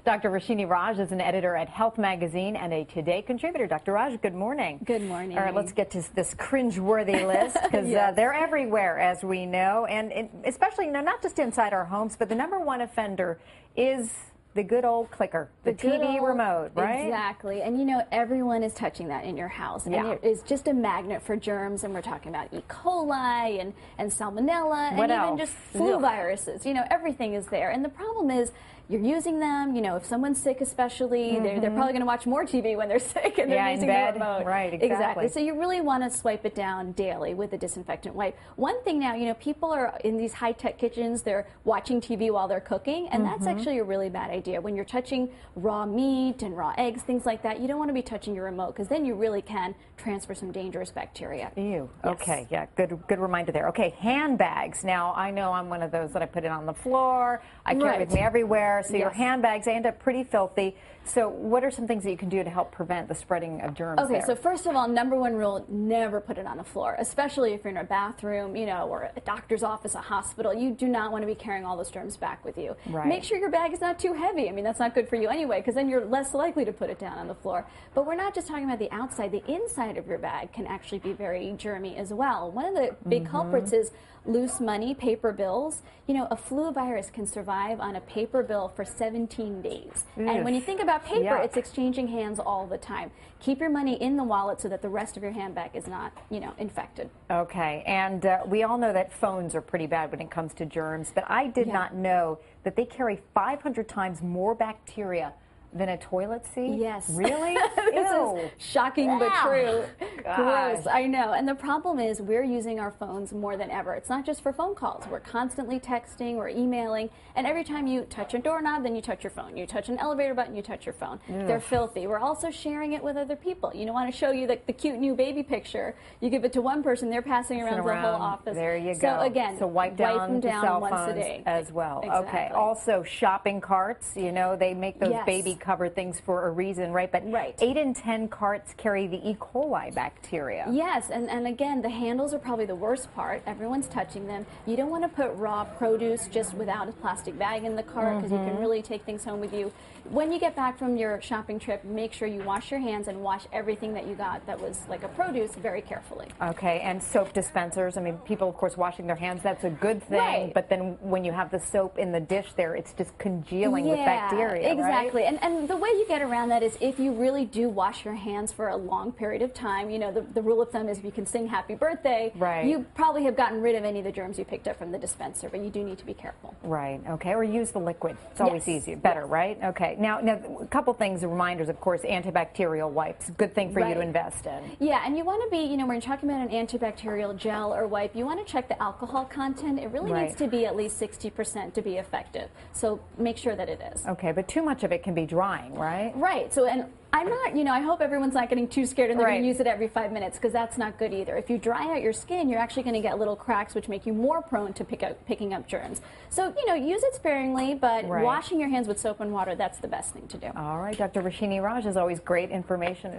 Dr. Rashini Raj is an editor at Health Magazine and a Today contributor. Dr. Raj, good morning. Good morning. All right, let's get to this cringe-worthy list because Yes. they're everywhere, as we know, and especially not just inside our homes, but the #1 offender is the good old clicker, the TV remote, right? Exactly. And you know, everyone is touching that in your house. Yeah. And it is just a magnet for germs. And we're talking about E. coli and salmonella What and else? even just flu Ugh. viruses. You know, everything is there. And the problem is, you're using them, you know, if someone's sick especially, they're probably going to watch more TV when they're sick and they're using the remote. Right, exactly. So you really want to swipe it down daily with a disinfectant wipe. One thing now, you know, people are in these high-tech kitchens, they're watching TV while they're cooking, and that's actually a really bad idea. When you're touching raw meat and raw eggs, things like that, you don't want to be touching your remote because then you really can transfer some dangerous bacteria. Ew. Yes. Okay, yeah, good reminder there. Okay, handbags. Now, I know I'm one of those that I put it on the floor, I carry it with me everywhere, so your handbags, they end up pretty filthy. So what are some things that you can do to help prevent the spreading of germs Okay, there? so first of all, #1 rule, never put it on the floor, especially if you're in a bathroom, you know, or a doctor's office, a hospital. You do not want to be carrying all those germs back with you. Right. Make sure your bag is not too heavy. I mean, that's not good for you anyway, because then you're less likely to put it down on the floor. But we're not just talking about the outside. The inside of your bag can actually be very germy as well. One of the big culprits is loose money, paper bills. You know, a flu virus can survive on a paper bill for 17 days. And when you think about paper, it's exchanging hands all the time. Keep your money in the wallet so that the rest of your handbag is not, you know, infected. Okay, and we all know that phones are pretty bad when it comes to germs, but I did not know that they carry 500 times more bacteria than a toilet seat? Yes. Really? This is shocking but true. Gosh. Gross, I know. And the problem is we're using our phones more than ever. It's not just for phone calls. We're constantly texting, we're emailing, and every time you touch a doorknob, then you touch your phone. You touch an elevator button, you touch your phone. They're filthy. We're also sharing it with other people. You don't want to show you the cute new baby picture. You give it to one person, they're passing around the whole office. There you go. So again, so wipe them down cell once phones a day as well. Exactly. Okay. Also, shopping carts. You know, they make those baby cover things for a reason, right? But 8 in 10 carts carry the E. coli bacteria. Yes, and again, the handles are probably the worst part. Everyone's touching them. You don't want to put raw produce just without a plastic bag in the cart because you can really take things home with you. When you get back from your shopping trip, make sure you wash your hands and wash everything that you got that was like a produce very carefully. Okay, and soap dispensers. I mean, people, of course, washing their hands, that's a good thing. But then when you have the soap in the dish there, it's just congealing with bacteria, exactly. right? And the way you get around that is if you really do wash your hands for a long period of time, you know, the rule of thumb is if you can sing happy birthday, you probably have gotten rid of any of the germs you picked up from the dispenser, but you do need to be careful. Right, okay, or use the liquid. It's always easier, better, right? Okay, now a couple things, reminders, of course, antibacterial wipes, good thing for you to invest in. Yeah, and you want to be, you know, when you're talking about an antibacterial gel or wipe, you want to check the alcohol content. It really needs to be at least 60% to be effective, so make sure that it is. Okay, but too much of it can be drying, right? Right, so, and I'm not, you know, I hope everyone's not getting too scared and they're going to use it every 5 minutes because that's not good either. If you dry out your skin, you're actually going to get little cracks which make you more prone to picking up germs. So, you know, use it sparingly, but washing your hands with soap and water, that's the best thing to do. All right, Dr. Rashini Raj, is always great information.